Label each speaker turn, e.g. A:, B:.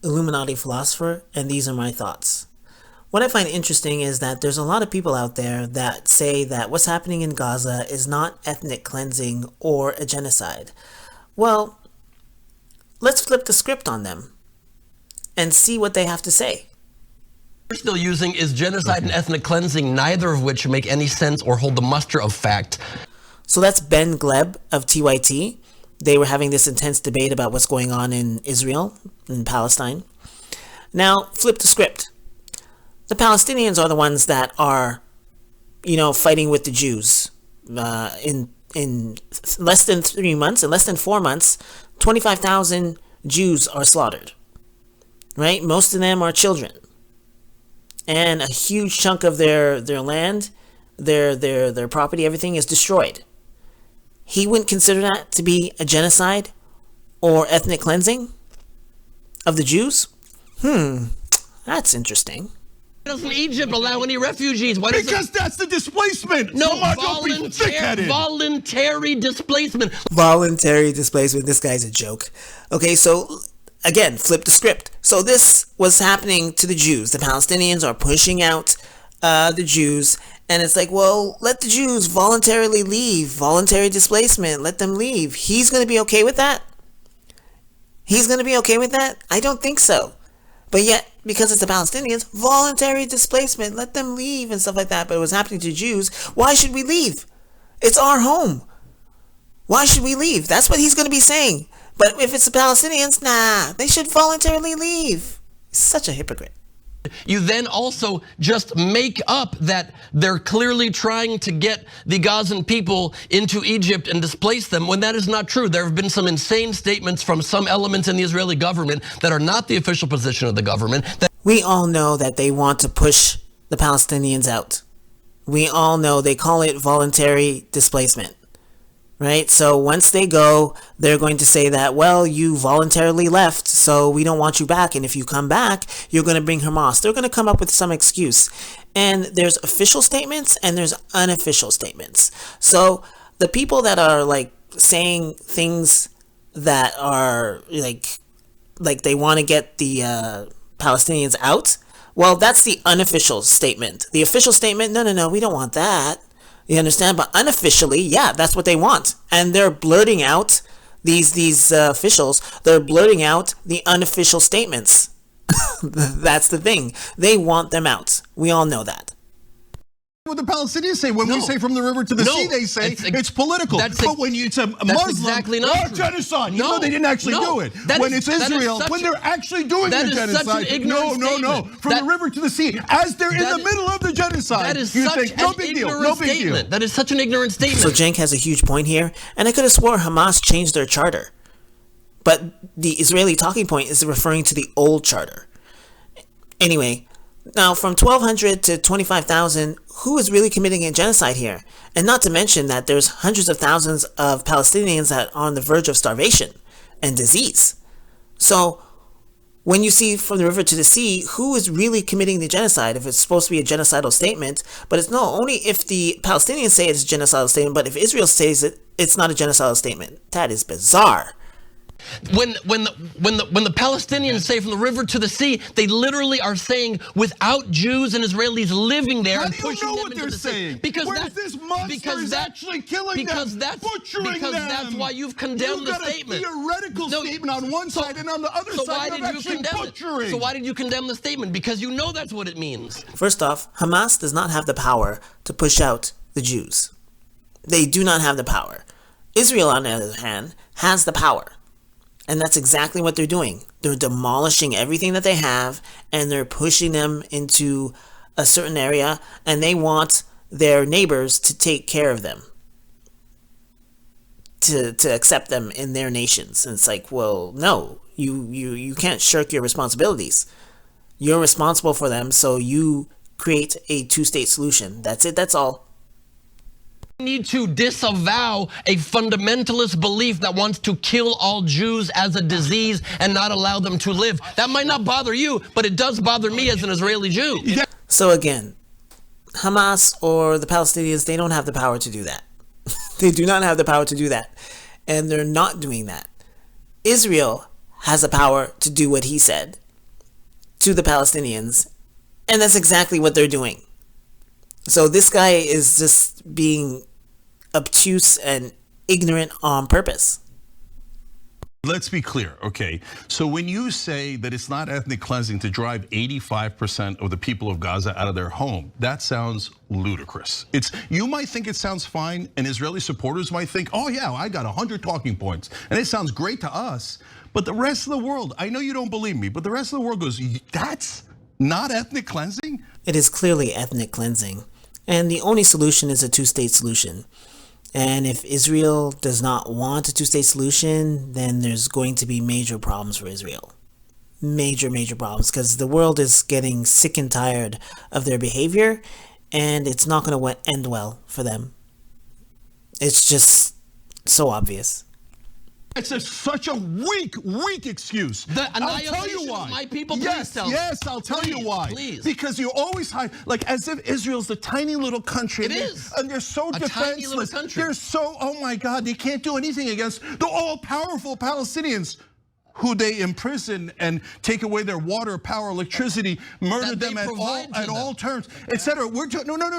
A: Illuminati philosopher, and these are my thoughts. What I find interesting is that there's a lot of people out there that say that what's happening in Gaza is not ethnic cleansing or a genocide. Well, let's flip the script on them and see what they have to say.
B: We're still using is genocide and ethnic cleansing, neither of which make any sense or hold the muster of fact.
A: So that's Ben Gleb of TYT. They were having this intense debate about what's going on in Israel, in Palestine. Now, flip the script. The Palestinians are the ones that are, fighting with the Jews. In less than 3 months, in less than 4 months, 25,000 Jews are slaughtered. Right? Most of them are children. And a huge chunk of their land, their property, everything is destroyed. He wouldn't consider that to be a genocide or ethnic cleansing of the Jews? That's interesting.
B: Why doesn't Egypt allow any refugees? Why
C: because that's the displacement.
B: No, voluntary displacement.
A: Voluntary displacement. This guy's a joke. Okay, so again, flip the script. So this was happening to the Jews. The Palestinians are pushing out the Jews. And it's like, well, let the Jews voluntarily leave. Voluntary displacement. Let them leave. He's going to be okay with that? He's going to be okay with that? I don't think so. But yet, because it's the Palestinians, voluntary displacement. Let them leave and stuff like that. But it was happening to Jews. Why should we leave? It's our home. Why should we leave? That's what he's going to be saying. But if it's the Palestinians, nah, they should voluntarily leave. He's such a hypocrite.
B: You then also just make up that they're clearly trying to get the Gazan people into Egypt and displace them, when that is not true. There have been some insane statements from some elements in the Israeli government that are not the official position of the government.
A: We all know that they want to push the Palestinians out. We all know they call it voluntary displacement. Right? So once they go, they're going to say that, well, you voluntarily left, so we don't want you back. And if you come back, you're going to bring Hamas. They're going to come up with some excuse. And there's official statements and there's unofficial statements. So the people that are like saying things that are like they want to get the Palestinians out, well, that's the unofficial statement. The official statement, no, we don't want that. You understand? But unofficially, yeah, that's what they want. And they're blurting out, these officials, they're blurting out the unofficial statements. That's the thing. They want them out. We all know that.
C: What the Palestinians say when we say from the river to the sea, they say it's political. But when it's a Muslim,
B: exactly not
C: genocide. You know they didn't actually do it. When it's Israel, when they're actually doing the genocide, no. From the river to the sea, as they're in the middle of the genocide, you think no big deal, no big deal.
B: That is such an ignorant statement.
A: So Cenk has a huge point here, and I could have swore Hamas changed their charter, but the Israeli talking point is referring to the old charter. Anyway. Now, from 1,200 to 25,000, who is really committing a genocide here? And not to mention that there's hundreds of thousands of Palestinians that are on the verge of starvation and disease. So when you see from the river to the sea, who is really committing the genocide? If it's supposed to be a genocidal statement, but it's no, only if the Palestinians say it's a genocidal statement, but if Israel says it, it's not a genocidal statement. That is bizarre.
B: When the Palestinians say from the river to the sea, they literally are saying without Jews and Israelis living there and pushing them into the sea.
C: Because this monster is actually killing them, butchering them.
B: Because that's why you've condemned the statement.
C: You've got a theoretical statement on one side, and on the other side you're actually butchering.
B: So why did you condemn the statement? Because you know that's what it means.
A: First off, Hamas does not have the power to push out the Jews. They do not have the power. Israel, on the other hand, has the power. And that's exactly what they're doing. They're demolishing everything that they have, and they're pushing them into a certain area, and they want their neighbors to take care of them, to accept them in their nations. And it's like, well, no, you can't shirk your responsibilities. You're responsible for them, so you create a two-state solution. That's it, that's all.
B: Need to disavow a fundamentalist belief that wants to kill all Jews as a disease and not allow them to live. That might not bother you, but it does bother me as an Israeli Jew.
A: So again, Hamas or the Palestinians, they don't have the power to do that. They do not have the power to do that. And they're not doing that. Israel has the power to do what he said. to the Palestinians. And that's exactly what they're doing. So this guy is just being obtuse and ignorant on purpose.
C: Let's be clear, okay? So when you say that it's not ethnic cleansing to drive 85% of the people of Gaza out of their home, that sounds ludicrous. You might think it sounds fine, and Israeli supporters might think, oh yeah, I got 100 talking points, and it sounds great to us. But the rest of the world, I know you don't believe me, but the rest of the world goes, that's not ethnic cleansing?
A: It is clearly ethnic cleansing. And the only solution is a two-state solution. And if Israel does not want a two-state solution, then there's going to be major problems for Israel. Major problems, because the world is getting sick and tired of their behavior, and it's not going to end well for them. It's just so obvious.
C: It's such a weak excuse.
B: I'll tell you why. My people,
C: yes, I'll tell you why.
B: Please.
C: Because you always hide, like as if Israel's the tiny little country.
B: It is.
C: And they're so defenseless. They're so, oh my God, they can't do anything against the all-powerful Palestinians who they imprison and take away their water, power, electricity, murder them at all terms, etc. No.